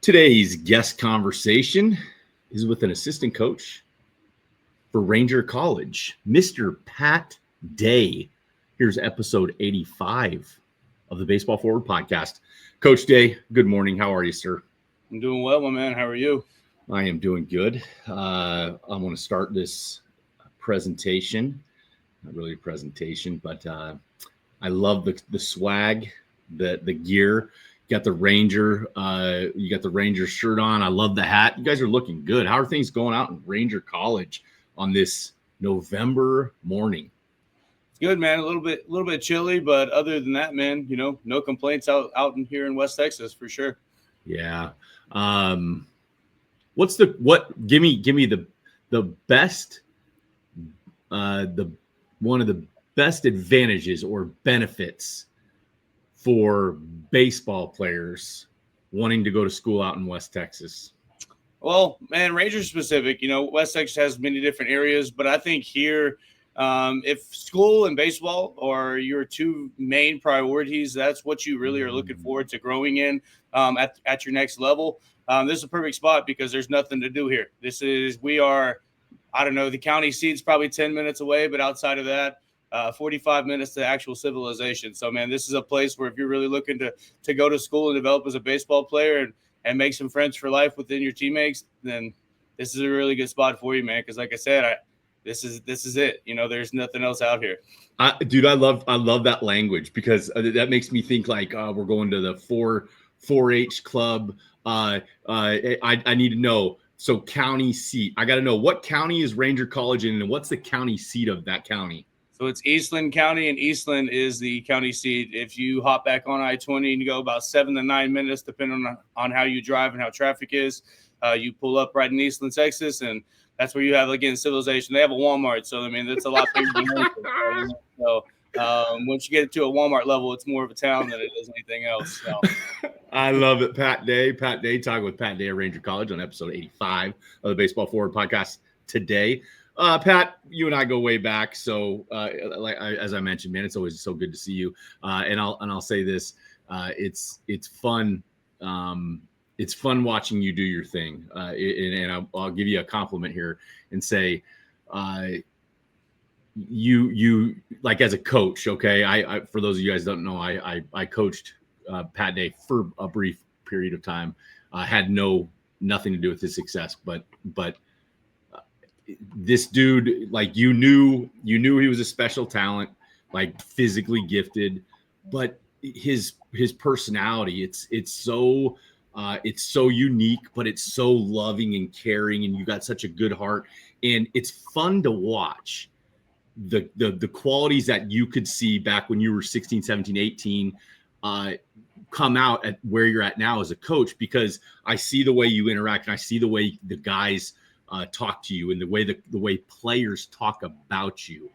Today's guest conversation is with an assistant coach for Ranger College, Mr. Pat Day. Here's episode 85 of the Baseball Forward podcast. Coach Day, good morning. How are you, sir? I'm doing well, my man. How are you? I am doing good. I want to start this presentation. Not really a presentation, but I love the swag, the gear. You got the Ranger, you got the Ranger shirt on. I love the hat. You guys are looking good. How are things going out in Ranger College on this November morning? Good, man. A little bit chilly, but other than that, man, no complaints out in here in West Texas for sure. Yeah. Give me the best one of the best advantages or benefits for baseball players wanting to go to school out in West Texas? Well, man, Ranger specific, West Texas has many different areas, but I think here, if school and baseball are your two main priorities, that's what you really are looking forward to growing in at your next level. This is a perfect spot because there's nothing to do here. We are, I don't know, the county seat's probably 10 minutes away, but outside of that, 45 minutes to actual civilization. So, man, this is a place where if you're really looking to go to school and develop as a baseball player and make some friends for life within your teammates, then this is a really good spot for you, man. Because like I said, this is it. There's nothing else out here. Dude, I love that language because that makes me think like we're going to the 4-H club. I need to know. So county seat. I got to know, what county is Ranger College in and what's the county seat of that county? So it's Eastland County, and Eastland is the county seat. If you hop back on I-20 and you go about 7 to 9 minutes, depending on how you drive and how traffic is, you pull up right in Eastland, Texas, and that's where you have, again, civilization. They have a Walmart, so, I mean, that's a lot bigger than anything. So once you get to a Walmart level, it's more of a town than it is anything else. So. I love it. Pat Day talking with Pat Day at Ranger College on episode 85 of the Baseball Forward podcast today. Pat, you and I go way back. So as I mentioned, man, it's always so good to see you. And I'll say this, it's fun. It's fun watching you do your thing. And I'll give you a compliment here and say, you like as a coach. Okay. I for those of you guys who don't know, I coached Pat Day for a brief period of time. Had nothing to do with his success, but this dude, like you knew he was a special talent, like physically gifted, but his personality, it's so unique, but it's so loving and caring, and you got such a good heart, and it's fun to watch the qualities that you could see back when you were 16, 17, 18 come out at where you're at now as a coach, because I see the way you interact and I see the way the guys talk to you and the way players talk about you.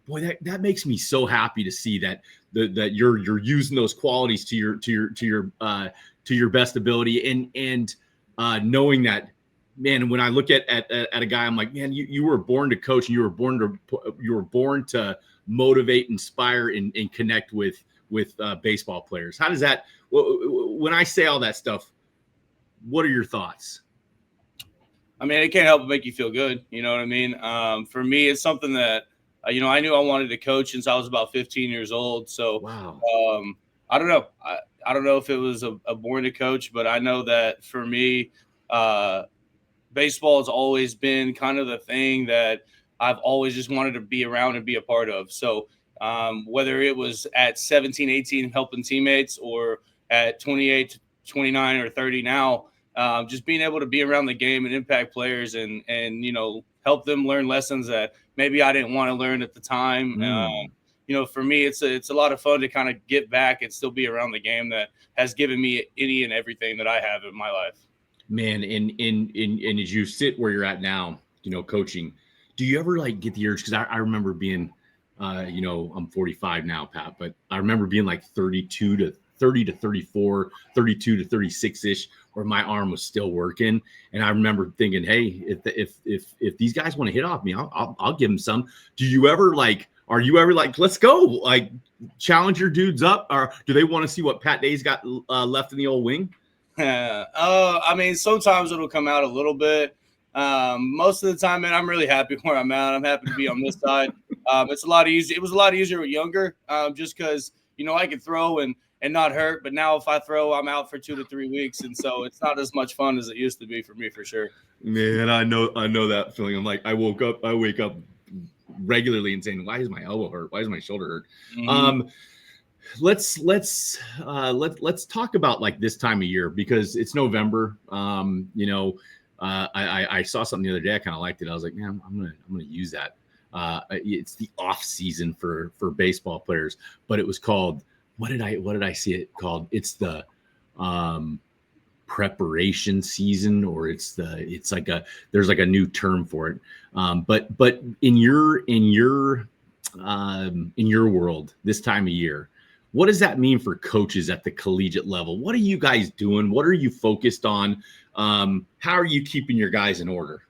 Boy, that makes me so happy to see that you're using those qualities to your best ability, and knowing that, man, when I look at a guy, I'm like, man, you were born to coach, and you were born to motivate, inspire, and connect with baseball players. How does that, when I say all that stuff, what are your thoughts? I mean, it can't help but make you feel good. You know what I mean? For me, it's something that, I knew I wanted to coach since I was about 15 years old. So, wow. I don't know. I don't know if it was a born to coach, but I know that for me, baseball has always been kind of the thing that I've always just wanted to be around and be a part of. So whether it was at 17, 18, helping teammates, or at 28, 29, or 30 now, just being able to be around the game and impact players and help them learn lessons that maybe I didn't want to learn at the time. For me, it's a lot of fun to kind of get back and still be around the game that has given me any and everything that I have in my life. Man, and as you sit where you're at now, coaching, do you ever like get the urge? Because I remember being, I'm 45 now, Pat, but I remember being like 30 to 34, 32 to 36-ish, where my arm was still working. And I remember thinking, hey, if these guys want to hit off me, I'll give them some. Are you ever like, let's go, like challenge your dudes up? Or do they want to see what Pat Day's got left in the old wing? I mean, sometimes it'll come out a little bit. Most of the time, man, I'm really happy where I'm at. I'm happy to be on this side. It's a lot easier. It was a lot easier with younger, just because I could throw and not hurt. But now if I throw, I'm out for 2 to 3 weeks, and so it's not as much fun as it used to be for me, for sure. Man, I know that feeling. I'm like, I wake up regularly and saying, why is my elbow hurt? Why is my shoulder hurt? Mm-hmm. Let's talk about like this time of year, because it's November. I saw something the other day. I kind of liked it. I was like, man, I'm gonna use that. It's the off season for baseball players, but it was called, what did I see it called? It's the preparation season, or there's like a new term for it. But in your world, this time of year, what does that mean for coaches at the collegiate level? What are you guys doing? What are you focused on? How are you keeping your guys in order?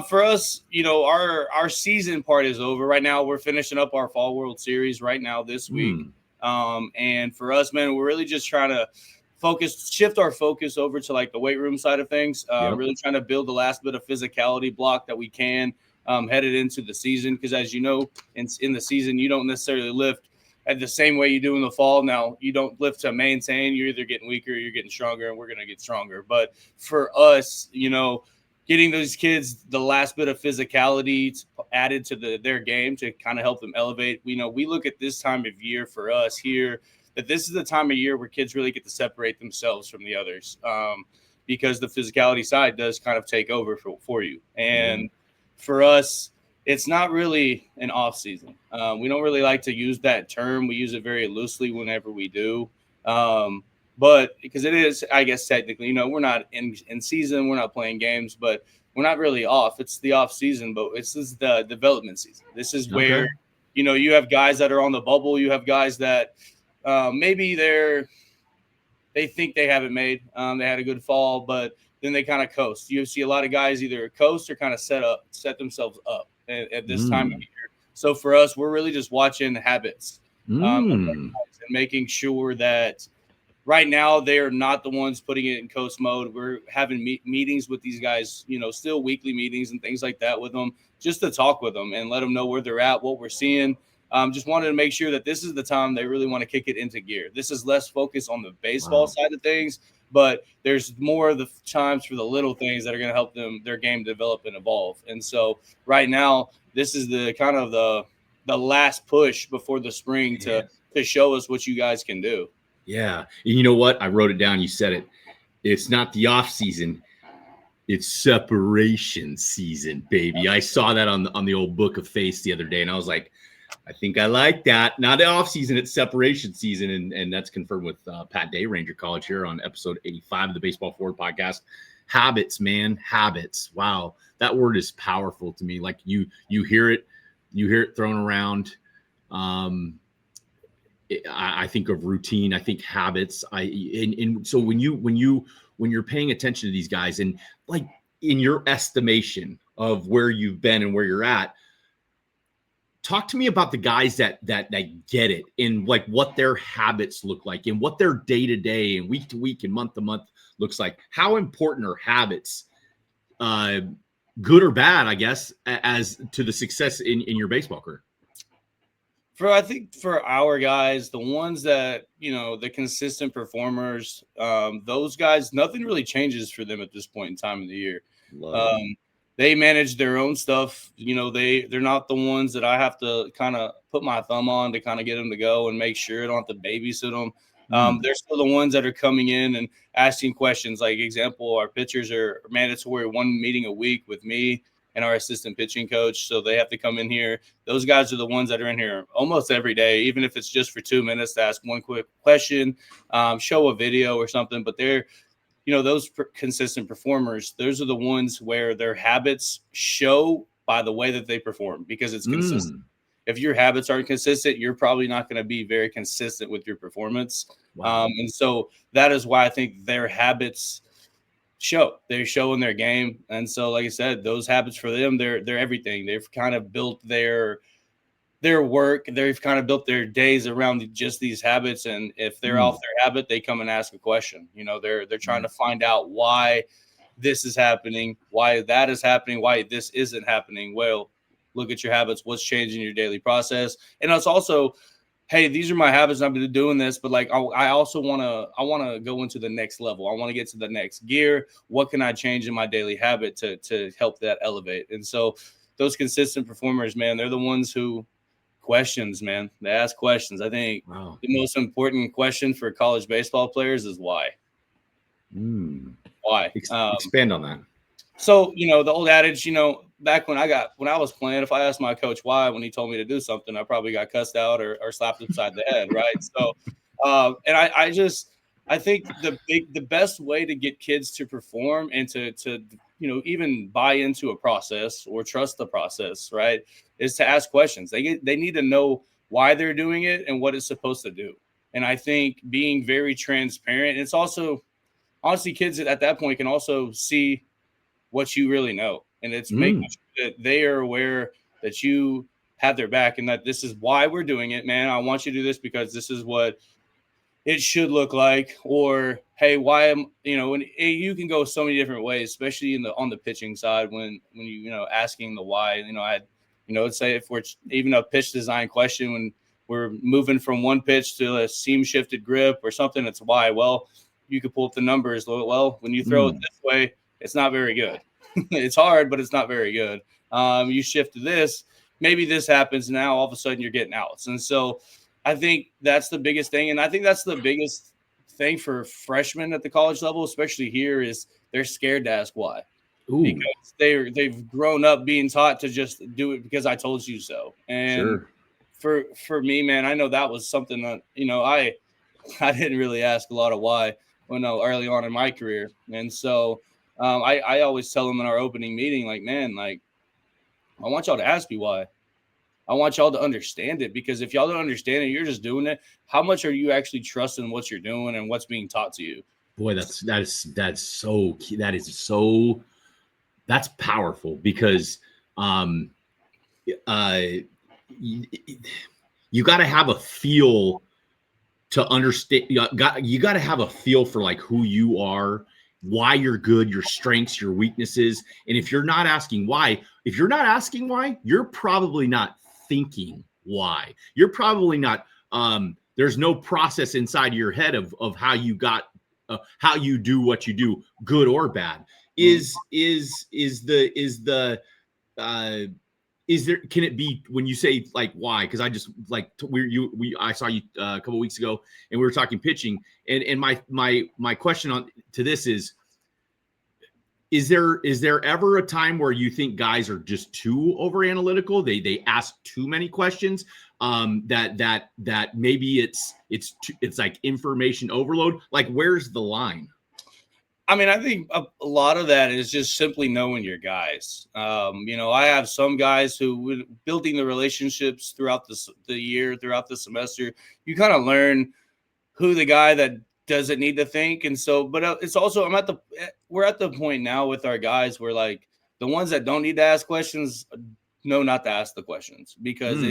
For us, our season part is over right now. We're finishing up our Fall World Series right now this week. And for us, man, we're really just trying to shift our focus over to like the weight room side of things. Really trying to build the last bit of physicality block that we can headed into the season. Because as you know, in the season, you don't necessarily lift at the same way you do in the fall. Now, you don't lift to maintain. You're either getting weaker, or you're getting stronger, and we're going to get stronger. But for us, getting those kids the last bit of physicality added to their game to kind of help them elevate. We look at this time of year for us here, that this is the time of year where kids really get to separate themselves from the others, because the physicality side does kind of take over for you. And for us, it's not really an off season. We don't really like to use that term. We use it very loosely whenever we do. But because it is, I guess, technically, we're not in season, we're not playing games, but we're not really off. It's the off season, but this is the development season. This is where, you have guys that are on the bubble. You have guys that maybe they think they haven't made. They had a good fall, but then they kind of coast. You see a lot of guys either coast or kind of set themselves up at this time of year. So for us, we're really just watching habits and making sure that right now they are not the ones putting it in coast mode. We're having meetings with these guys, still weekly meetings and things like that with them, just to talk with them and let them know where they're at, what we're seeing. Just wanted to make sure that this is the time they really want to kick it into gear. This is less focused on the baseball side of things, but there's more of the times for the little things that are going to help their game develop and evolve. And so right now, this is the kind of the last push before the spring to show us what you guys can do. Yeah. And you know what? I wrote it down. You said it. It's not the off season. It's separation season, baby. I saw that on the old book of face the other day, and I was like, I think I like that. Not the off season, it's separation season. And that's confirmed with Pat Day, Ranger College, here on episode 85 of the Baseball Forward podcast. Habits, man. Habits. Wow. That word is powerful to me. Like you hear it thrown around. I think of routine. I think habits. So when you're paying attention to these guys, and like in your estimation of where you've been and where you're at, talk to me about the guys that get it, and like what their habits look like, and what their day to day and week to week and month to month looks like. How important are habits, good or bad, I guess, as to the success in your baseball career? I think for our guys, the ones that, the consistent performers, those guys, nothing really changes for them at this point in time of the year. They manage their own stuff. They're not the ones that I have to kind of put my thumb on to kind of get them to go and make sure I don't have to babysit them. They're still the ones that are coming in and asking questions. Like example, our pitchers are mandatory 1 meeting a week with me and our assistant pitching coach. So they have to come in here. Those guys are the ones that are in here almost every day, even if it's just for 2 minutes to ask one quick question, show a video or something. But they're, those consistent performers, those are the ones where their habits show by the way that they perform, because it's consistent. If your habits aren't consistent, you're probably not going to be very consistent with your performance. And so that is why I think their habits they show in their game. And so, like I said, those habits for them, they're everything. They've kind of built their their work. They've kind of built their days around just these habits. And if they're off their habit, they come and ask a question. You know, they're trying to find out why this is happening, why that is happening, why this isn't happening. Well, look at your habits. What's changing your daily process? And it's also, hey, these are my habits. I've been doing this, but like I also want to go into the next level. I want to get to the next gear. What can I change in my daily habit to help that elevate? And so those consistent performers, man, they're the ones who questions, man. They ask questions. I think the most important question for college baseball players is why. Why? Expand on that. So, you know, the old adage, you know, back when I was playing, if I asked my coach why when he told me to do something, I probably got cussed out or slapped upside the head, right? So, and I think the best way to get kids to perform and to you know, even buy into a process or trust the process, right, is to ask questions. They need to know why they're doing it and what it's supposed to do. And I think being very transparent, it's also honestly, kids at that point can also see what you really know. And it's making sure that they are aware that you have their back and that this is why we're doing it, man. I want you to do this because this is what it should look like. Or, hey, why am, you know, and you can go so many different ways, especially on the pitching side when you know, asking the why. You know, let's say if we're even a pitch design question when we're moving from one pitch to a seam shifted grip or something, it's why. Well, you could pull up the numbers. Well, when you throw it this way, it's not very good. It's hard, but it's not very good. You shift to this, maybe this happens. Now all of a sudden you're getting outs. And so I think that's the biggest thing. And I think that's the biggest thing for freshmen at the college level, especially here, is they're scared to ask why. Because they've grown up being taught to just do it because I told you so. And for me, man, I know that was something that, you know, I didn't really ask a lot of why early on in my career. And so I always tell them in our opening meeting, like, man, like, I want y'all to ask me why. I want y'all to understand it, because if y'all don't understand it, you're just doing it. How much are you actually trusting what you're doing and what's being taught to you? Boy, that's so key. That's powerful, because you got to have a feel to understand. You got to have a feel for like who you are, why you're good, your strengths, your weaknesses. And if you're not asking why, you're probably not thinking why. You're probably not. There's no process inside your head of how you got, how you do what you do, good or bad. Can it be when you say like why? Because I just like I saw you a couple of weeks ago and we were talking pitching, and my question to this is there ever a time where you think guys are just too over analytical? They ask too many questions. That maybe it's like information overload. Like, where's the line? I mean, I think a lot of that is just simply knowing your guys. You know, I have some guys who, building the relationships throughout the year, throughout the semester, you kind of learn who the guy that doesn't need to think. And so, but it's also, we're at the point now with our guys where like the ones that don't need to ask questions know not to ask the questions, because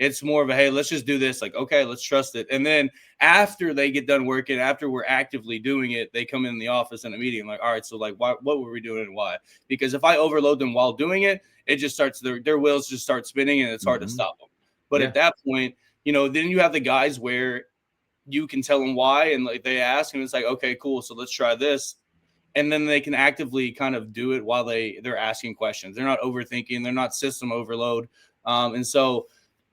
it's more of a, hey, let's just do this. Like, okay, let's trust it. And then after they get done working, after we're actively doing it, they come in the office in a meeting like, all right, so like, what were we doing and why? Because if I overload them while doing it, it just starts, their wheels just start spinning and it's hard to stop them. But at that point, you know, then you have the guys where you can tell them why, and like they ask and it's like, okay, cool, so let's try this. And then they can actively kind of do it while they're asking questions. They're not overthinking, they're not system overload. And so,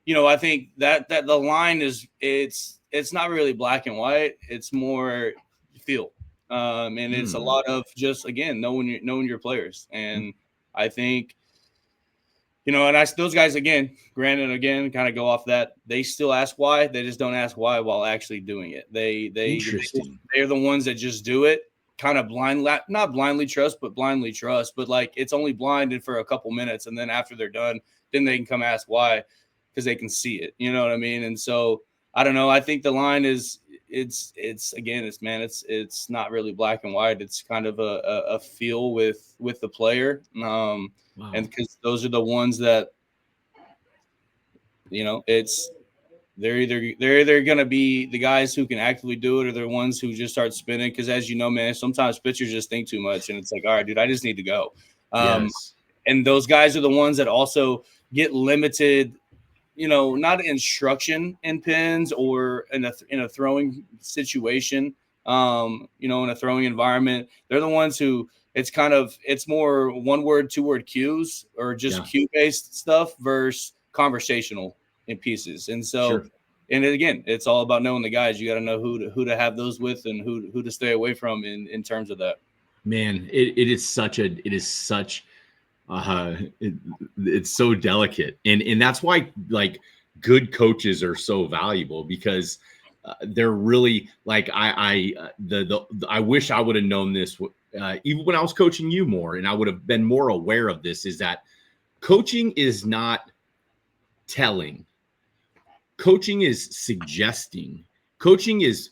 you know, I think that the line is, it's not really black and white. It's more feel. And it's a lot of just, again, knowing your players. And I think, you know, and those guys, again, kind of go off that. They still ask why. They just don't ask why while actually doing it. They're the ones that just do it kind of not blindly trust, but blindly trust. But like, it's only blinded for a couple minutes. And then after they're done, then they can come ask why, because they can see it, you know what I mean? And so I don't know. I think the line is it's not really black and white. It's kind of a feel with the player. Wow. And because those are the ones that they're either going to be the guys who can actively do it, or they're ones who just start spinning. Because as you know, man, sometimes pitchers just think too much, and it's like, all right, dude, I just need to go. Yes. And those guys are the ones that also get limited, not instruction in pins or in a throwing situation, in a throwing environment. They're the ones who it's more 1 word, 2 word cues or just cue based stuff versus conversational in pieces. And so, Sure. and again, it's all about knowing the guys. You got to know who to have those with and who to stay away from in terms of that. Man, it is such it's so delicate, and that's why like good coaches are so valuable, because they're really like I wish I would have known this even when I was coaching you more, and I would have been more aware of this, is that coaching is not telling. Coaching is suggesting. Coaching is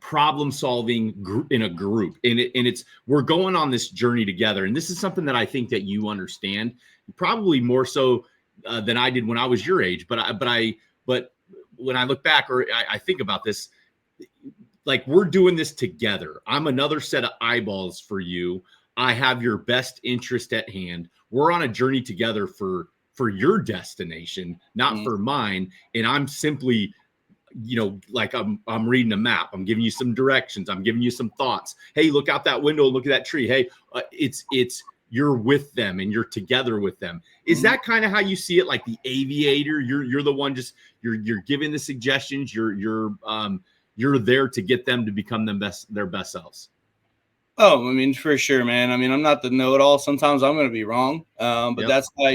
problem solving in a group, and it's we're going on this journey together. And this is something that I think that you understand probably more so than I did when I was your age. But when I look back, or I think about this, like, we're doing this together. I'm another set of eyeballs for you. I have your best interest at hand. We're on a journey together for your destination, not for mine. And I'm simply, like I'm reading a map. I'm giving you some directions. I'm giving you some thoughts. Hey, look out that window. Look at that tree. Hey, it's you're with them and you're together with them. Is that kind of how you see it? Like the aviator, you're the one, just you're giving the suggestions. You're there to get them to become their best selves. Oh, I mean, for sure, man. I mean, I'm not the know-it-all. Sometimes I'm going to be wrong. But that's why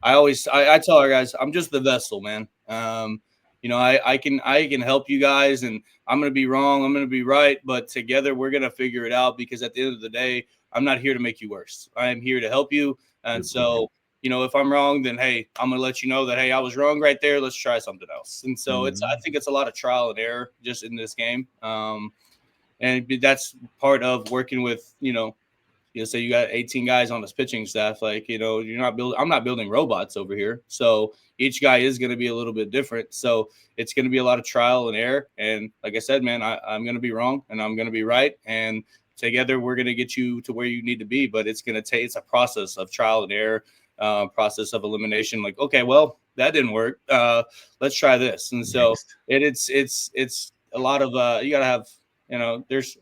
I tell our guys, I'm just the vessel, man. I can help you guys, and I'm going to be wrong. I'm going to be right. But together we're going to figure it out, because at the end of the day, I'm not here to make you worse. I am here to help you. And so, if I'm wrong, then, hey, I'm going to let you know that, hey, I was wrong right there. Let's try something else. And so I think it's a lot of trial and error just in this game. And that's part of working with, say you got 18 guys on this pitching staff. Like, I'm not building robots over here. So each guy is going to be a little bit different. So it's going to be a lot of trial and error. And like I said, man, I'm going to be wrong and I'm going to be right. And together we're going to get you to where you need to be. But it's a process of trial and error, process of elimination. Like, okay, well, that didn't work. Let's try this. And so it's a lot of, you got to have,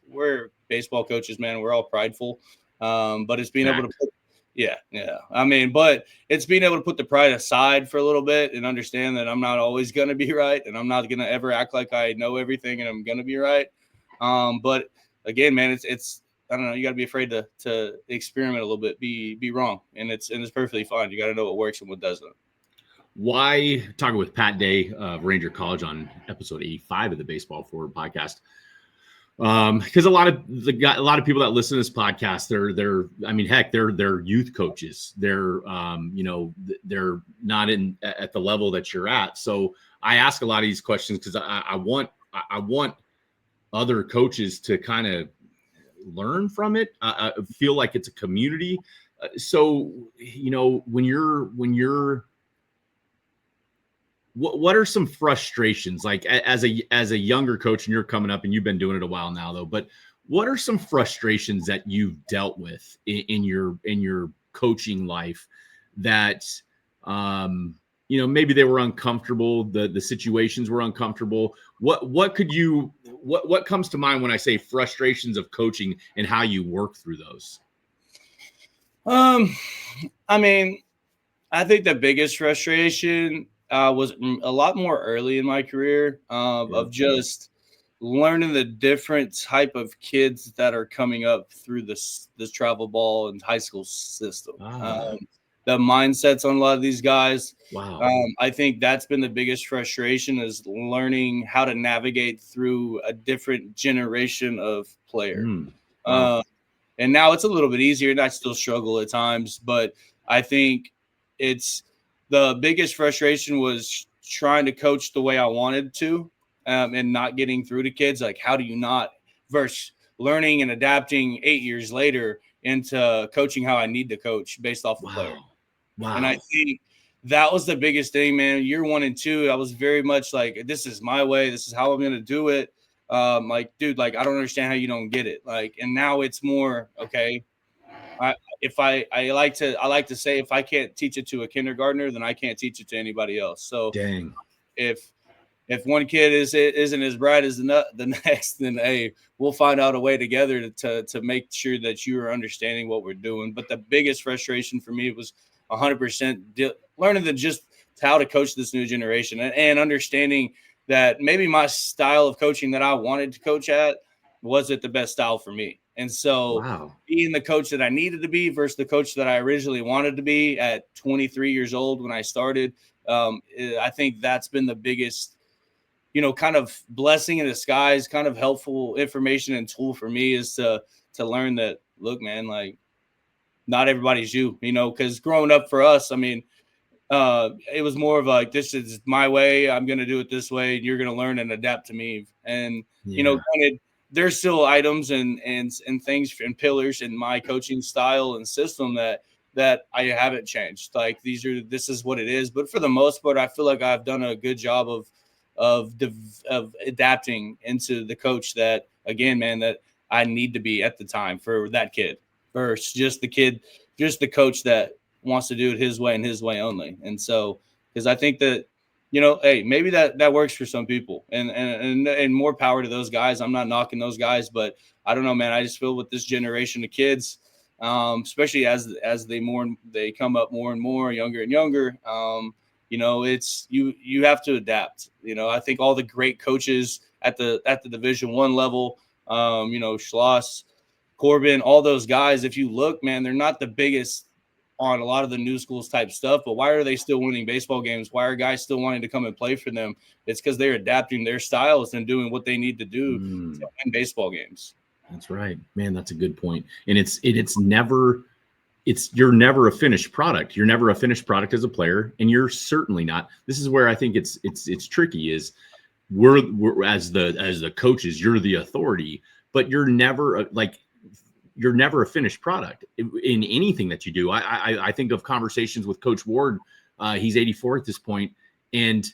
we're baseball coaches, man. We're all prideful. But it's being able to but it's being able to put the pride aside for a little bit and understand that I'm not always going to be right. And I'm not going to ever act like I know everything and I'm going to be right. But again, man, it's, I don't know, you got to be afraid to experiment a little bit, be wrong. And it's perfectly fine. You got to know what works and what doesn't. Why, talking with Pat Day of Ranger College on episode 85 of the Baseball Forward podcast, because a lot of people that listen to this podcast, they're youth coaches. They're they're not at the level that you're at. So I ask a lot of these questions because I want other coaches to kind of learn from it. I feel like it's a community. So when you're what are some frustrations, like as a younger coach, and you're coming up and you've been doing it a while now though, but what are some frustrations that you've dealt with in your coaching life that maybe they were uncomfortable, the situations were uncomfortable? What comes to mind when I say frustrations of coaching and how you work through those? I mean, I think the biggest frustration was a lot more early in my career of just learning the different type of kids that are coming up through this travel ball and high school system. The mindsets on a lot of these guys. Wow. I think that's been the biggest frustration, is learning how to navigate through a different generation of player. Wow. And now it's a little bit easier, and I still struggle at times, but I think it's the biggest frustration was trying to coach the way I wanted to, and not getting through to kids. Like, how do you not, versus learning and adapting 8 years later into coaching how I need to coach based off the player. Wow. And I think that was the biggest thing, man. Year 1 and 2, I was very much like, this is my way. This is how I'm going to do it. Like, dude, like, I don't understand how you don't get it. Like, and now it's more, okay. I like to say, if I can't teach it to a kindergartner, then I can't teach it to anybody else. So Dang. if one kid isn't as bright as the next, then hey, we'll find out a way together to make sure that you are understanding what we're doing. But the biggest frustration for me was 100% learning just how to coach this new generation, and understanding that maybe my style of coaching that I wanted to coach at wasn't the best style for me. And so Wow. being the coach that I needed to be versus the coach that I originally wanted to be at 23 years old when I started, I think that's been the biggest, kind of blessing in disguise, kind of helpful information and tool for me, is to learn that, look, man, like, not everybody's you, because growing up for us, I mean, it was more of like, this is my way. I'm going to do it this way. And you're going to learn and adapt to me. And, granted, there's still items and things and pillars in my coaching style and system that I haven't changed. Like, this is what it is. But for the most part, I feel like I've done a good job of adapting into the coach that, again, man, that I need to be at the time for that kid, versus just the coach that wants to do it his way and his way only. And so, because I think that, hey, maybe that works for some people, and more power to those guys. I'm not knocking those guys, but I don't know, man. I just feel with this generation of kids, especially as they come up more and more, younger and younger, it's you have to adapt. I think all the great coaches at the Division I level, Schloss, Corbin, all those guys, if you look, man, they're not the biggest on a lot of the new schools type stuff, but why are they still winning baseball games? Why are guys still wanting to come and play for them? It's because they're adapting their styles and doing what they need to do to win baseball games. That's right, man. That's a good point. And you're never a finished product. You're never a finished product as a player, and you're certainly not. This is where I think it's tricky. Is we're as the coaches, you're the authority, but you're never a finished product in anything that you do. I think of conversations with Coach Ward. He's 84 at this point, and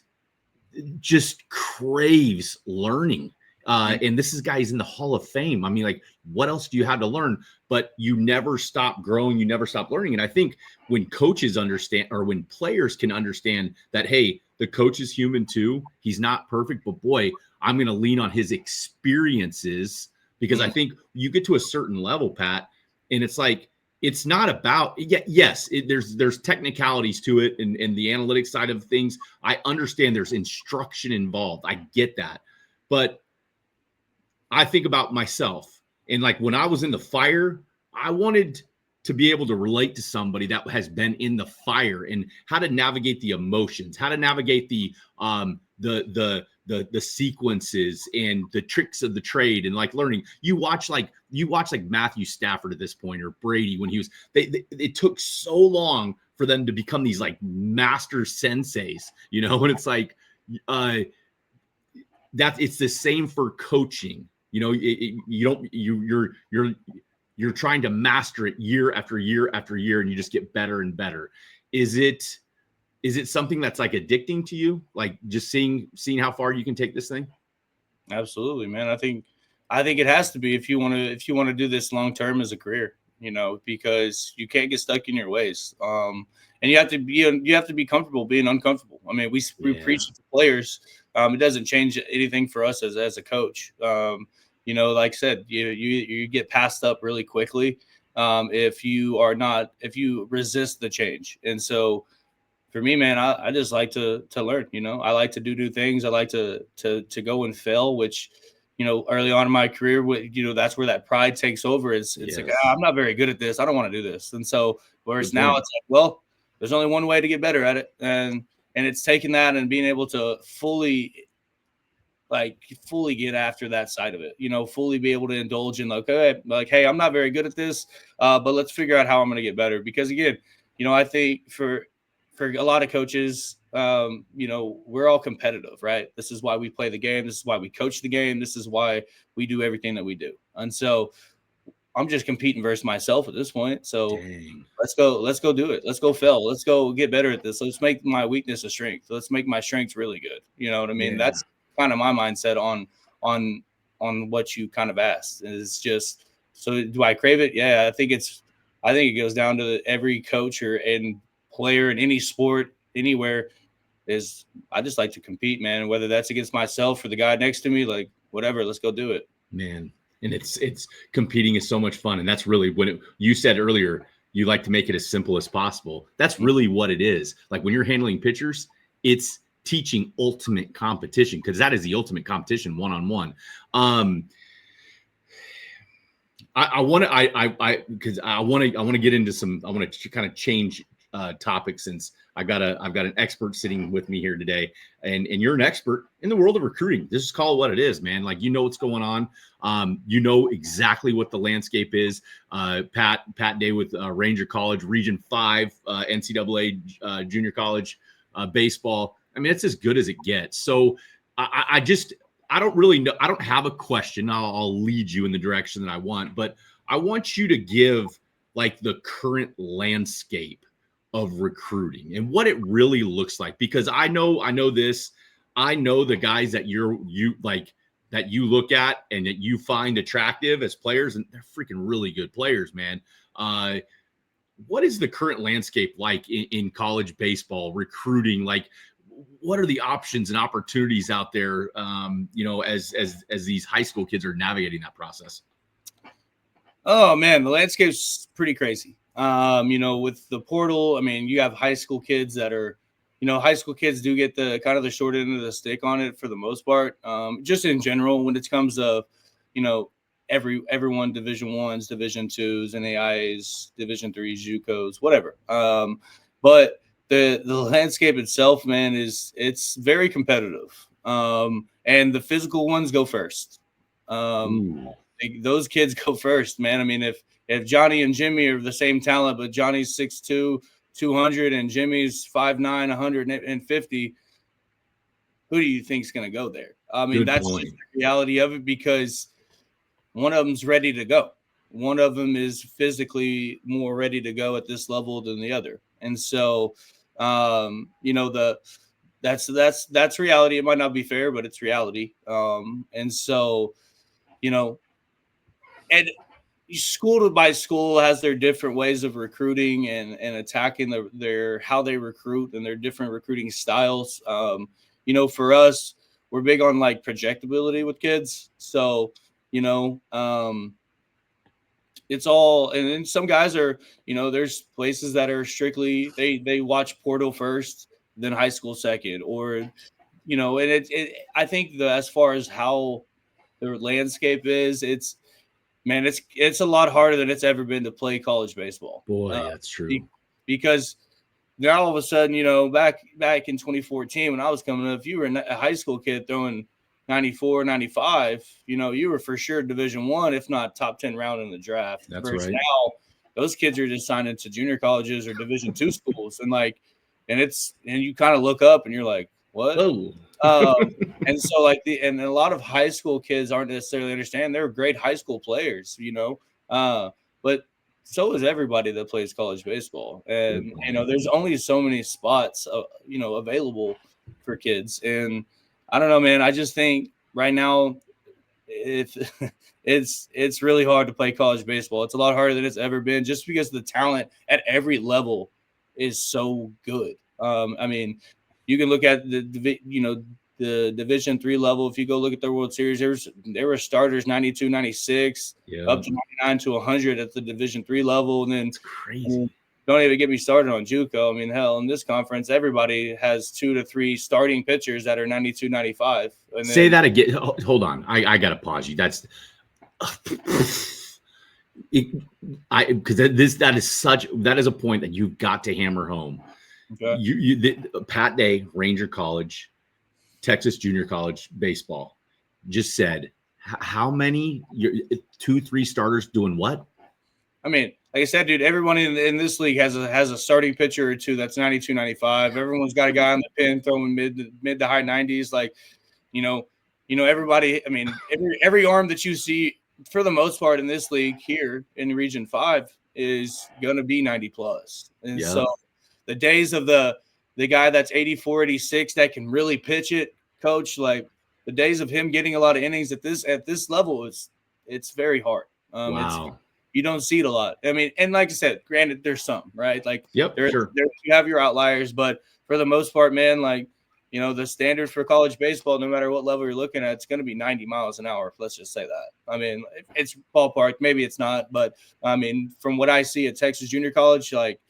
just craves learning. And this is guys in the Hall of Fame. I mean, like, what else do you have to learn? But you never stop growing. You never stop learning. And I think when coaches understand, or when players can understand that, hey, the coach is human too. He's not perfect, but boy, I'm going to lean on his experiences, because I think you get to a certain level, Pat, and it's like, it's not about, yes, there's technicalities to it, and the analytics side of things. I understand there's instruction involved. I get that. But I think about myself, and like, when I was in the fire, I wanted to be able to relate to somebody that has been in the fire, and how to navigate the emotions, how to navigate the sequences and the tricks of the trade, and like learning. You watch like Matthew Stafford at this point, or Brady, when he was, it took so long for them to become these like master senseis, and it's like, it's the same for coaching. You're trying to master it year after year after year, and you just get better and better. Is it something that's like addicting to you? Like, just seeing how far you can take this thing? Absolutely, man. I think it has to be, if you want to do this long term as a career, because you can't get stuck in your ways. And you have to be comfortable being uncomfortable. I mean, we preach to players. It doesn't change anything for us as a coach. Like I said, you get passed up really quickly if you resist the change. And so, for me, man, I just like to learn. I like to do new things. I like to go and fail, which, early on in my career, that's where that pride takes over. It's like, I'm not very good at this. I don't want to do this. And so, whereas now it's like, well, there's only one way to get better at it, and it's taking that and being able to fully get after that side of it, fully be able to indulge in hey, I'm not very good at this, but let's figure out how I'm going to get better. Because again, I think for a lot of coaches, we're all competitive, right? This is why we play the game. This is why we coach the game. This is why we do everything that we do. And so I'm just competing versus myself at this point. So Dang. let's go do it. Let's go fail. Let's go get better at this. Let's make my weakness a strength. Let's make my strengths really good. You know what I mean? Yeah. That's kind of my mindset on what you kind of asked. It's just, so do I crave it? Yeah, I think it goes down to every coach and player in any sport, anywhere, is I just like to compete, man. Whether that's against myself or the guy next to me, like whatever, let's go do it. Man. And it's competing is so much fun. And that's really you said earlier, you like to make it as simple as possible. That's really what it is. Like when you're handling pitchers, it's teaching ultimate competition, because that is the ultimate competition, one-on-one. I want to get into some, I want to kind of change topics, since I've got an expert sitting with me here today, and you're an expert in the world of recruiting. This is call it what it is, man. Like, you know what's going on. You know exactly what the landscape is. Pat Day with Ranger College, Region 5, NCAA junior college baseball. I mean, it's as good as it gets. So I don't really know. I don't have a question. I'll lead you in the direction that I want, but I want you to give like the current landscape of recruiting and what it really looks like, because I know this. I know the guys that you look at and that you find attractive as players, and they're freaking really good players, man. What is the current landscape like in college baseball recruiting? Like, what are the options and opportunities out there, as these high school kids are navigating that process? Oh man, the landscape's pretty crazy. With the portal, I mean, you have high school kids that are, high school kids do get the kind of the short end of the stick on it for the most part. Just in general, when it comes to, everyone, Division 1s, Division 2s, NAIAs, Division 3s, JUCOs, whatever. But the landscape itself, man, it's very competitive. And the physical ones go first. Those kids go first, man. I mean, if Johnny and Jimmy are the same talent, but Johnny's 6'2", 200, and Jimmy's 5'9", 150, who do you think's going to go there? I mean, that's just the reality of it, because one of them's ready to go. One of them is physically more ready to go at this level than the other. And so, that's reality. It might not be fair, but it's reality. And so, and school by school has their different ways of recruiting and attacking their how they recruit and their different recruiting styles. For us, we're big on like projectability with kids. So, it's all, and then some guys are, there's places that are strictly, they watch portal first, then high school second, or, and I think as far as how the landscape is, it's a lot harder than it's ever been to play college baseball. Boy, that's true. Because now all of a sudden, back in 2014 when I was coming up, if you were a high school kid throwing 94, 95, you were for sure Division 1, if not top 10 round in the draft. That's Versus right. Now, those kids are just signed into junior colleges or Division 2 schools, and you kind of look up and you're like, what? And so and a lot of high school kids aren't necessarily understand. They're great high school players, but so is everybody that plays college baseball. And, there's only so many spots, available for kids. And I don't know, man, I just think right now it's really hard to play college baseball. It's a lot harder than it's ever been, just because the talent at every level is so good. I mean, you can look at the Division 3 level. If you go look at their World Series, there were starters 92, 96, up to 99 to 100 at the Division 3 level. And then it's crazy. Don't even get me started on JUCO. I mean, hell, in this conference, everybody has 2 to 3 starting pitchers that are 92, 95. And say that again. Hold on. I got to pause you. That's because that is a point that you've got to hammer home. Okay. Pat Day, Ranger College, Texas Junior College baseball, just said how many 2-3 starters doing what? I mean, like I said, dude, everyone in this league has a starting pitcher or two that's 92, 95. Everyone's got a guy on the pin throwing mid to high 90s. Like, everybody. I mean, every arm that you see for the most part in this league here in Region 5 is going to be 90 plus. And so the days of the guy that's 84, 86 that can really pitch it, coach, like the days of him getting a lot of innings at this level it's very hard. Wow. You don't see it a lot. I mean, and like I said, granted, there's some, right? Like, sure. You have your outliers, but for the most part, man, like, you know, the standard for college baseball, no matter what level you're looking at, it's going to be 90 miles an hour. Let's just say that. I mean, it's ballpark. Maybe it's not, but I mean, from what I see at Texas Junior College, like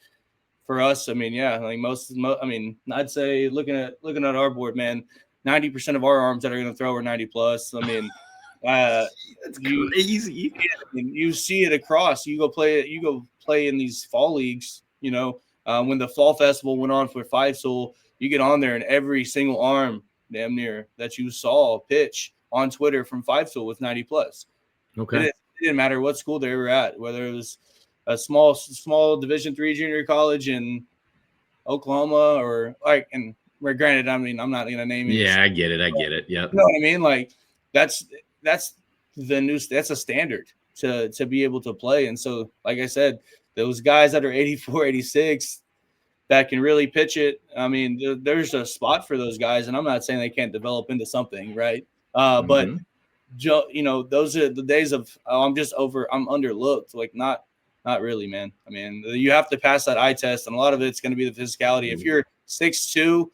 for us, I mean, yeah, like I mean, I'd say looking at our board, man, 90% of our arms that are going to throw are 90 plus. I mean, that's crazy. You see it across. You go play in these fall leagues. You know, when the fall festival went on for Five-Soul, you get on there and every single arm, damn near, that you saw pitch on Twitter from Five-Soul was 90 plus. Okay, it didn't matter what school they were at, whether it was a small Division III junior college in Oklahoma or like. And granted, I mean, I'm not going to name it. Yeah, I get it. Yeah, you know what I mean. Like that's a standard to be able to play. And so, like I said, those guys that are 84, 86 that can really pitch it. I mean, there's a spot for those guys, and I'm not saying they can't develop into something, right? But you know, those are the days of I'm underlooked. Like not really, man. I mean, you have to pass that eye test, and a lot of it's going to be the physicality. If you're 6'2",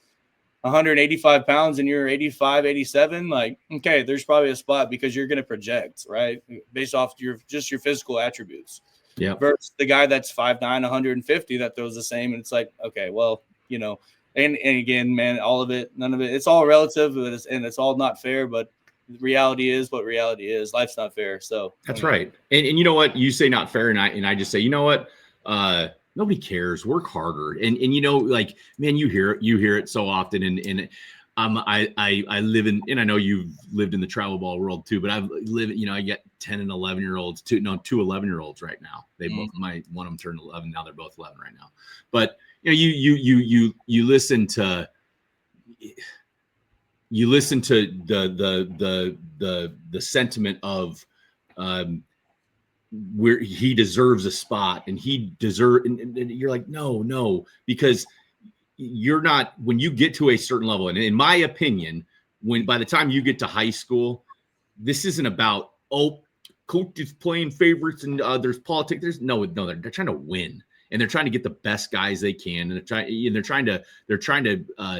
185 pounds and you're 85, 87, like, okay, there's probably a spot because you're going to project, right? Based off your physical attributes. Yeah. Versus the guy that's 5'9", 150 that throws the same. And it's like, okay, well, you know, and again, man, none of it, it's all relative and it's all not fair, but reality is what reality is. Life's not fair. So that's right. And you know what? You say not fair. And I just say, you know what? Nobody cares. Work harder. And you know, like, man, you hear it so often. And I live in, and I know you've lived in the travel ball world too, but I've lived, you know, I get 10 and 11-year-olds, two 11-year-olds right now. They both, one of them turned 11. Now they're both 11 right now. But you know, you listen to the sentiment of, where he deserves a spot and and you're like, no, because you're not, when you get to a certain level, and in my opinion, by the time you get to high school, this isn't about, coach is playing favorites and there's politics. They're trying to win, and they're trying to get the best guys they can, and they're trying to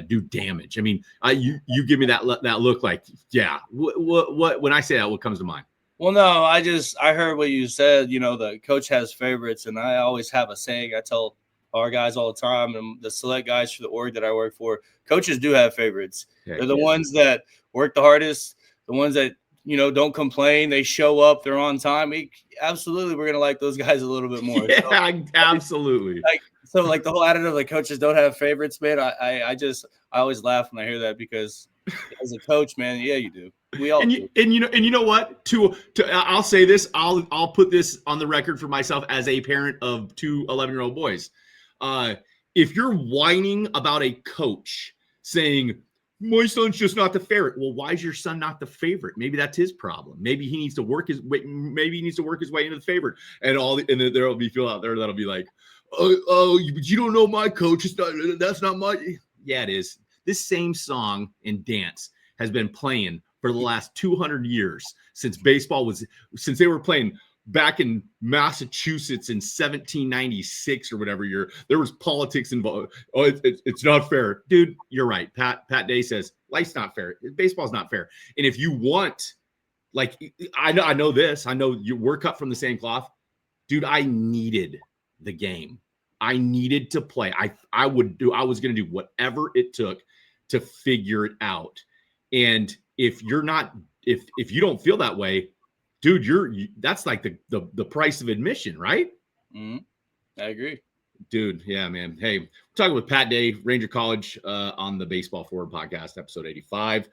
do damage. I mean, you give me that look like, yeah, what when I say that, what comes to mind? Well, no, I heard what you said. You know, the coach has favorites, and I always have a saying I tell our guys all the time, and the select guys for the org that I work for, coaches do have favorites. Yeah, they're the ones that work the hardest, the ones that, you know, don't complain. They show up, they're on time. Absolutely, we're going to like those guys a little bit more. Yeah, so, absolutely. Like the whole attitude of the coaches don't have favorites, man. I always laugh when I hear that, because as a coach, man, yeah, you do. We all do. And you know what? To I'll say this. I'll put this on the record for myself as a parent of two 11-year-old boys. If you're whining about a coach saying, my son's just not the favorite, well, why is your son not the favorite? Maybe that's his problem. Maybe he needs to work his way. Maybe he needs to work his way into the favorite. And there'll be people out there that'll be like, oh, but you don't know my coach. That's not my. Yeah, it is. This same song and dance has been playing for the last 200 years since they were playing back in Massachusetts in 1796 or whatever year. There was politics involved. Oh, it's not fair. Dude, you're right. Pat Day says life's not fair. Baseball's not fair. And if you want, like, I know this. I know we're cut from the same cloth. Dude, I needed the game. I needed to play. I was going to do whatever it took to figure it out. And if you don't feel that way, dude, that's like the price of admission, right? Mm-hmm. I agree, dude. Yeah, man. Hey, we're talking with Pat Day, Ranger College, on the Baseball Forward podcast, episode 85.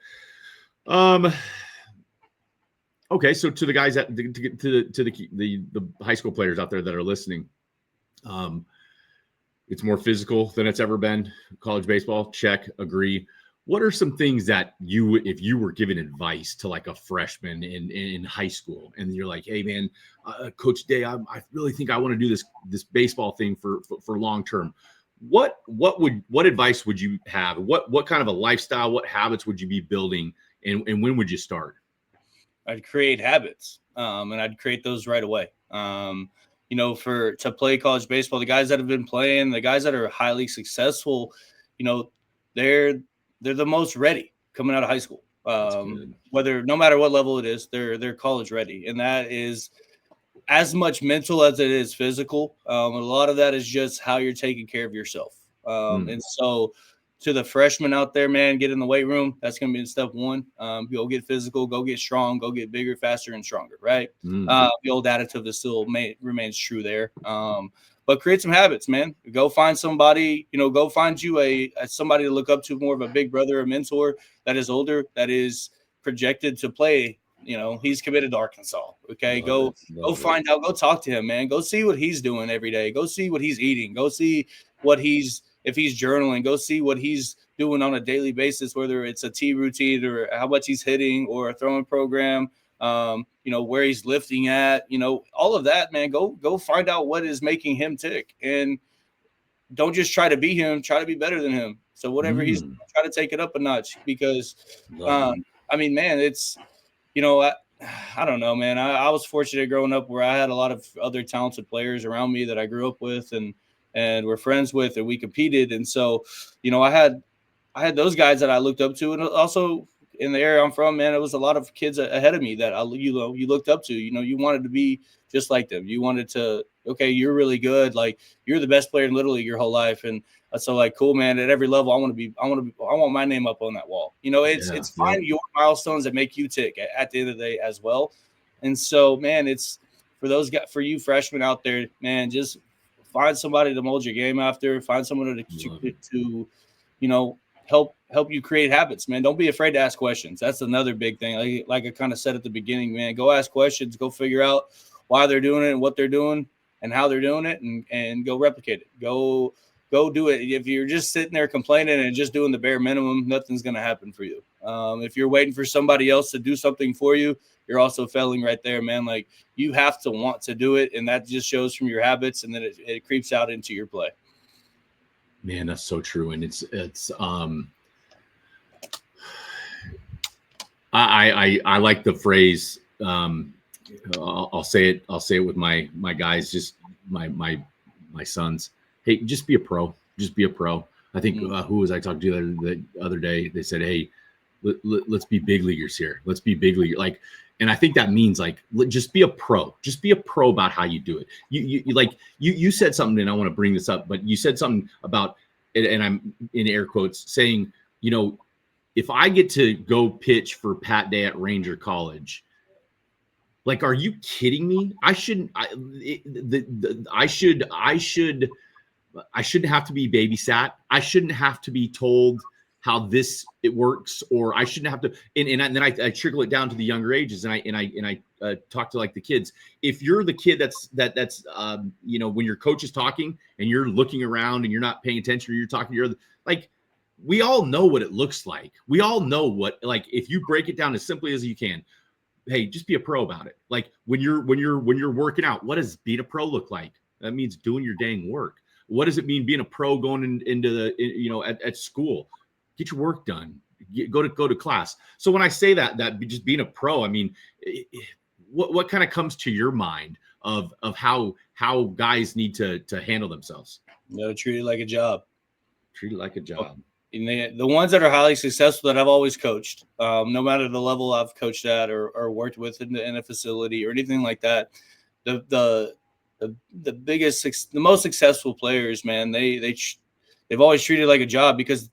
Okay, so to the guys to the high school players out there that are listening, it's more physical than it's ever been. College baseball, check, agree. what are some things that you, if you were giving advice to like a freshman in high school, and you're like, hey man, Coach Day, I really think I want to do this baseball thing for long term. What advice would you have? What kind of a lifestyle, what habits would you be building, and when would you start? I'd create habits, and I'd create those right away. To play college baseball, the guys that have been playing, the guys that are highly successful, you know, they're the most ready coming out of high school. That's good. Whether no matter what level it is, they're college ready, and that is as much mental as it is physical. And a lot of that is just how you're taking care of yourself. And so, to the freshmen out there, man, get in the weight room. That's going to be step one. Go get physical, go get strong, go get bigger, faster, and stronger, right? The old additive is still remains true there. But create some habits, man. Go find somebody, go find you a somebody to look up to, more of a big brother or mentor that is older, that is projected to play. He's committed to Arkansas. Okay. Go find out, go talk to him, man. Go see what he's doing every day. Go see what he's eating. Go see if he's journaling, go see what he's doing on a daily basis, whether it's a T routine or how much he's hitting or a throwing program, where he's lifting at, all of that, man. Go find out what is making him tick, and don't just try to be him, try to be better than him. So whatever he's doing, try to take it up a notch, because, man, it's, I don't know, man. I was fortunate growing up where I had a lot of other talented players around me that I grew up with and were friends with, and we competed. And so, I had those guys that I looked up to, and also in the area I'm from, man, it was a lot of kids ahead of me that you looked up to. You wanted to be just like them. You wanted to, okay, you're really good. Like, you're the best player in Little League your whole life. And so, like, cool, man. At every level, I want my name up on that wall. It's find your milestones that make you tick at the end of the day as well. And so, man, it's for you freshmen out there, man, just find somebody to mold your game after. Find someone to help you create habits, man. Don't be afraid to ask questions. That's another big thing. Like I kind of said at the beginning, man, go ask questions, go figure out why they're doing it and what they're doing and how they're doing it, and go replicate it. Go do it. If you're just sitting there complaining and just doing the bare minimum, nothing's going to happen for you. If you're waiting for somebody else to do something for you, you're also failing right there, man. Like, you have to want to do it, and that just shows from your habits, and then it creeps out into your play. Man, that's so true. And it's I like the phrase. I'll say it with my guys, just my sons. Hey, just be a pro. Just be a pro. I think who was I talking to the other day? They said, hey, let's be big leaguers here. Let's be big leaguers. Like, and I think that means, like, just be a pro. Just be a pro about how you do it. You said something, and I want to bring this up, but you said something about, and I'm in air quotes, saying, if I get to go pitch for Pat Day at Ranger College, like, are you kidding me? I shouldn't have to be babysat. I shouldn't have to be told how it works, or I shouldn't have to. And then I trickle it down to the younger ages, and I talk to, like, the kids. If you're the kid that's when your coach is talking and you're looking around and you're not paying attention, or you're talking to your other, like, we all know what it looks like. We all know what, like, if you break it down as simply as you can, hey, just be a pro about it. Like, when you're working out, what does being a pro look like? That means doing your dang work. What does it mean being a pro going into the at school? Get your work done. Go to class. So when I say that just being a pro, I mean, what kind of comes to your mind of how guys need to handle themselves? Treat it like a job. Treat it like a job. And the ones that are highly successful that I've always coached, no matter the level I've coached at or worked with in a facility or anything like that, the biggest, the most successful players, man, they've always treated it like a job, because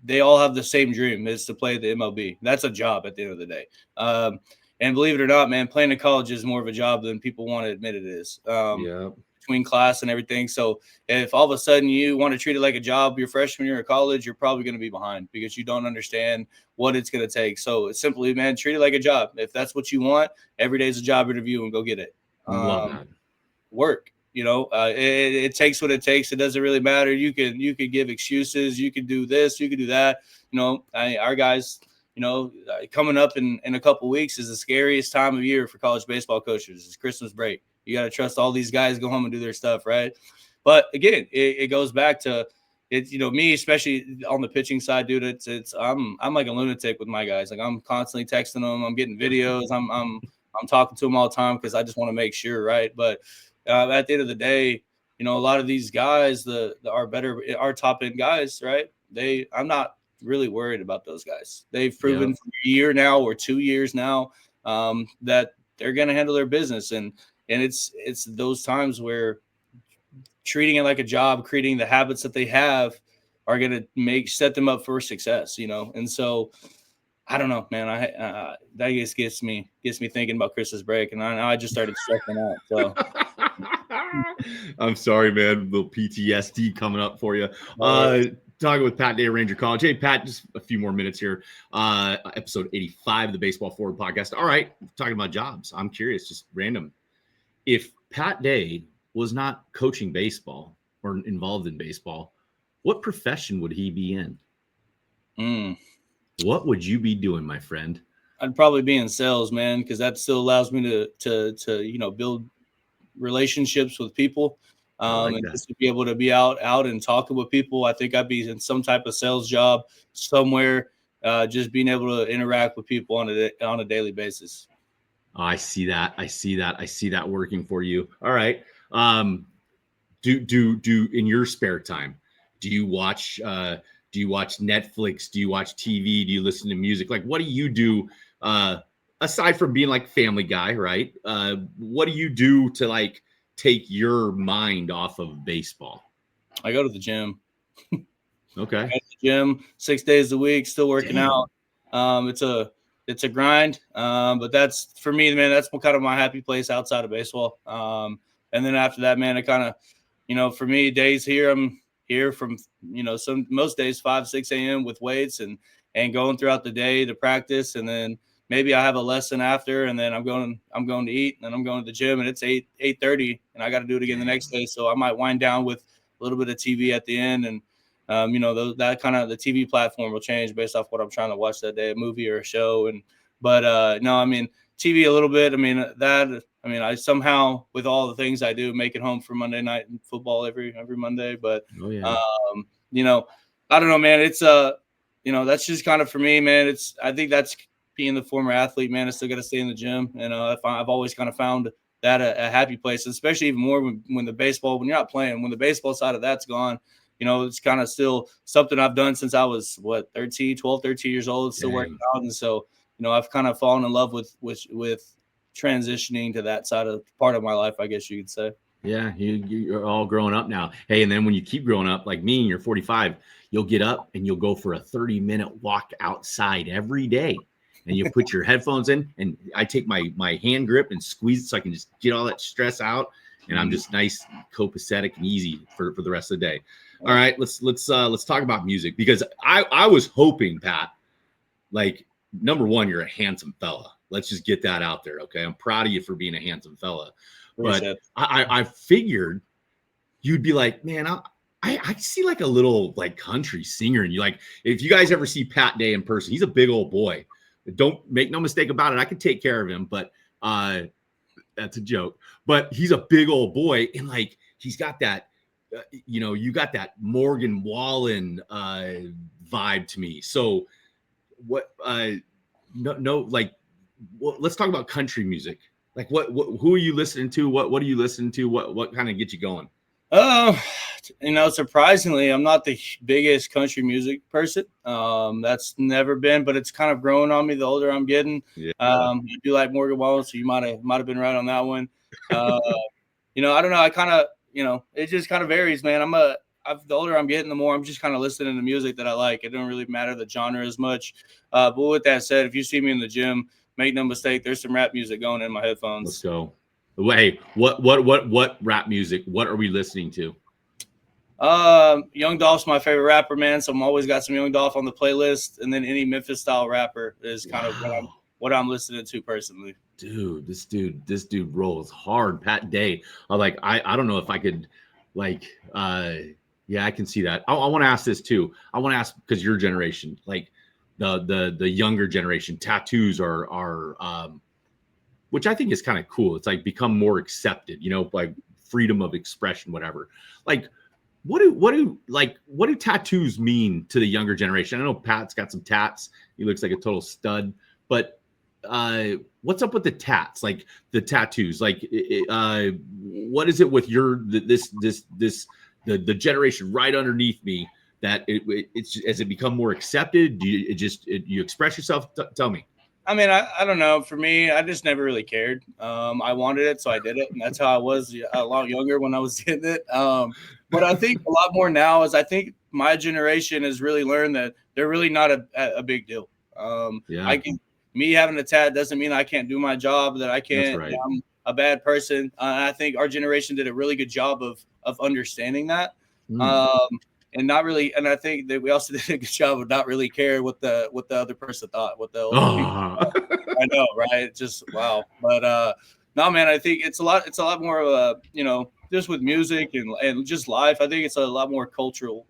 they all have the same dream, is to play the MLB. That's a job at the end of the day. And believe it or not, man, playing in college is more of a job than people want to admit it is. Between class and everything. So if all of a sudden you want to treat it like a job your freshman year of college, you're probably going to be behind, because you don't understand what it's going to take. So it's simply, man, treat it like a job. If that's what you want, every day is a job interview, and go get it. Love that. Work. It takes what it takes. It doesn't really matter. You can give excuses. You can do this. You can do that. our guys, coming up in a couple weeks is the scariest time of year for college baseball coaches. It's Christmas break. You got to trust all these guys go home and do their stuff, right? But again, it goes back to it's me, especially on the pitching side, dude. I'm like a lunatic with my guys. Like I'm constantly texting them. I'm getting videos. I'm talking to them all the time because I just want to make sure, right? But at the end of the day, a lot of these guys, our top end guys, right? I'm not really worried about those guys. They've proven for a year now or 2 years now that they're going to handle their business, and it's those times where treating it like a job, creating the habits that they have are going to set them up for success, And so I don't know, man. That just gets me thinking about Christmas break, and I just started stressing out. So I'm sorry, man. A little PTSD coming up for you. Talking with Pat Day, Ranger College. Hey, Pat, just a few more minutes here. Episode 85 of the Baseball Forward podcast. All right, talking about jobs. I'm curious, just random. If Pat Day was not coaching baseball or involved in baseball, what profession would he be in? What would you be doing, my friend? I'd probably be in sales, man, because that still allows me to build relationships with people, and just to be able to be out and talking with people. I think I'd be in some type of sales job somewhere, just being able to interact with people on a daily basis. Oh, I see that. I see that working for you. All right. Do in your spare time, do you watch Netflix? Do you watch TV? Do you listen to music? Like, what do you do aside from being like Family Guy, right? What do you do to like take your mind off of baseball? I go to the gym. Okay. I go to the gym 6 days a week, still working out. It's a grind, but that's for me, man. That's kind of my happy place outside of baseball. And then after that, man, it kind of, for me, days here, I'm here from, most days 5, 6 a.m. with weights and going throughout the day to practice. And then maybe I have a lesson after, and then I'm going to eat, and then I'm going to the gym, and it's 8:30, and I got to do it again the next day. So I might wind down with a little bit of TV at the end. And, that kind of the TV platform will change based off what I'm trying to watch that day, a movie or a show. But no, I mean, TV a little bit. I somehow, with all the things I do, make it home for Monday night football every Monday. But, I don't know, man. It's, that's just kind of for me, man. I think that's being the former athlete, man. I still got to stay in the gym. And I've always kind of found that a happy place, especially even more when you're not playing, when the baseball side of that's gone. It's kind of still something I've done since I was 12, 13 years old, still working out. And so, I've kind of fallen in love with transitioning to that part of my life, I guess you could say. Yeah, you're all growing up now. Hey, and then when you keep growing up, like me, and you're 45, you'll get up and you'll go for a 30-minute walk outside every day. And you put your headphones in, and I take my hand grip and squeeze it so I can just get all that stress out. And I'm just nice, copacetic, and easy for the rest of the day. All right, let's talk about music, because I was hoping, Pat, like, number one, you're a handsome fella. Let's just get that out there, okay? I'm proud of you for being a handsome fella. But I figured you'd be like, man, I see like a little like country singer, and you like, if you guys ever see Pat Day in person, he's a big old boy. Don't make no mistake about it. I could take care of him, but that's a joke. But he's a big old boy, and like he's got that, you got that Morgan Wallen vibe to me. So what? Let's talk about country music. Like who are you listening to? What are you listening to? What kind of gets you going? Surprisingly, I'm not the biggest country music person. That's never been, but it's kind of growing on me the older I'm getting. Yeah. You do like Morgan Wallen, so you might have been right on that one. I don't know. I kind of, it just kind of varies, man. The older I'm getting, the more I'm just kind of listening to music that I like. It don't really matter the genre as much. But with that said, if you see me in the gym, make no mistake, there's some rap music going in my headphones. Let's go. Hey, what rap music? What are we listening to? Young Dolph's my favorite rapper, man. So I'm always got some Young Dolph on the playlist, and then any Memphis style rapper is kind of what I'm listening to personally. Dude, this dude rolls hard. Pat Day. I don't know if I could, like, Yeah, I can see that. I want to ask this too. I want to ask because your generation, like the younger generation, tattoos are which I think is kind of cool. It's like become more accepted, like freedom of expression, whatever. Like, what do tattoos mean to the younger generation? I know Pat's got some tats. He looks like a total stud, but what's up with the tats? Like the tattoos? Like, what is it with the generation right underneath me that it's has it become more accepted? Do you express yourself? Tell me. I mean, I don't know. For me, I just never really cared. I wanted it, so I did it, and that's how I was a lot younger when I was getting it. But I think a lot more now is I think my generation has really learned that they're really not a big deal. Yeah, Me having a tat doesn't mean I can't do my job, that I that's can't, right. that I'm a bad person. I think our generation did a really good job of understanding that. Mm. Um, and not really, and I think that we also did a good job of not really caring what the other person thought, what the people. Oh. I know, right? Just wow. But no, man, I think it's a lot more of a, just with music and just life. I think it's a lot more cultural,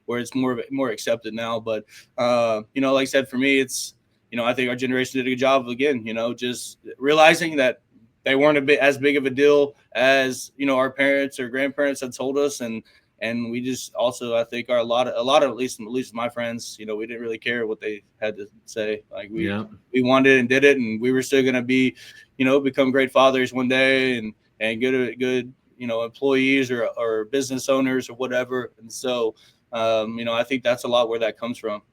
where it's more accepted now. But like I said, for me, it's, I think our generation did a good job again, just realizing that they weren't a bit as big of a deal as, our parents or grandparents had told us. And we just also, I think, are a lot of at least my friends, we didn't really care what they had to say. Like Yeah. we wanted it and did it, and we were still gonna be, become great fathers one day, and good employees or business owners or whatever. And so, I think that's a lot where that comes from.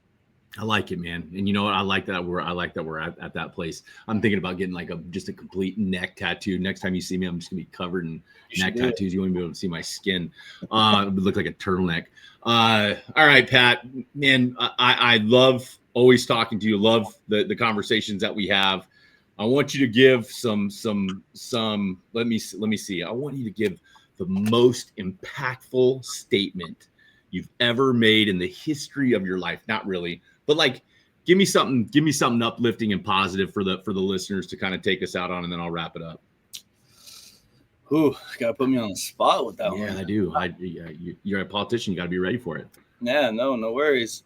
I like it, man. And you know what? I like that we're at that place. I'm thinking about getting like just a complete neck tattoo. Next time you see me, I'm just gonna be covered in neck tattoos. You won't be able to see my skin. It would look like a turtleneck. All right, Pat. Man, I love always talking to you. Love the conversations that we have. I want you to give some. Let me see. I want you to give the most impactful statement you've ever made in the history of your life. Not really, but like, give me something uplifting and positive for the listeners to kind of take us out on, and then I'll wrap it up. Ooh, gotta put me on the spot with that one. Yeah, I do. You're a politician. You got to be ready for it. Yeah, no worries,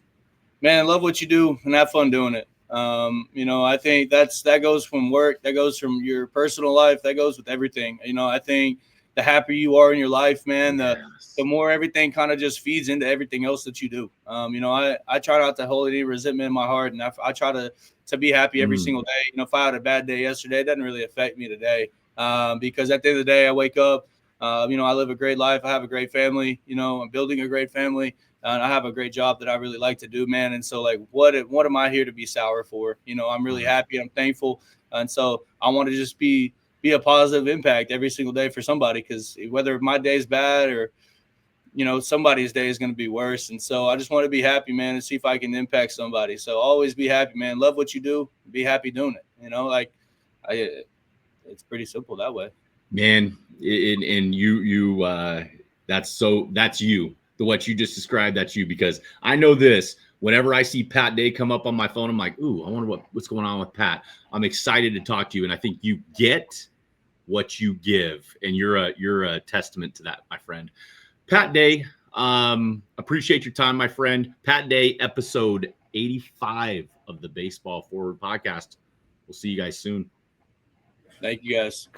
man. I love what you do and have fun doing it. I think that goes from work, that goes from your personal life, that goes with everything. I think the happier you are in your life, man, the more everything kind of just feeds into everything else that you do. I try not to hold any resentment in my heart, and I try to be happy every single day. If I had a bad day yesterday, it doesn't really affect me today, because at the end of the day, I wake up. I live a great life. I have a great family. I'm building a great family. And I have a great job that I really like to do, man. And so, like, what am I here to be sour for? I'm really happy. I'm thankful. And so I want to just be a positive impact every single day for somebody, because whether my day is bad or, somebody's day is going to be worse. And so I just want to be happy, man, and see if I can impact somebody. So always be happy, man. Love what you do. Be happy doing it. It's pretty simple that way. Man, and that's you. What you just described, that's you, because I know this. Whenever I see Pat Day come up on my phone, I'm like, ooh, I wonder what's going on with Pat. I'm excited to talk to you, and I think you get what you give, and you're a testament to that, my friend. Pat Day, appreciate your time, my friend. Pat Day, episode 85 of the Baseball Forward podcast. We'll see you guys soon. Thank you, guys.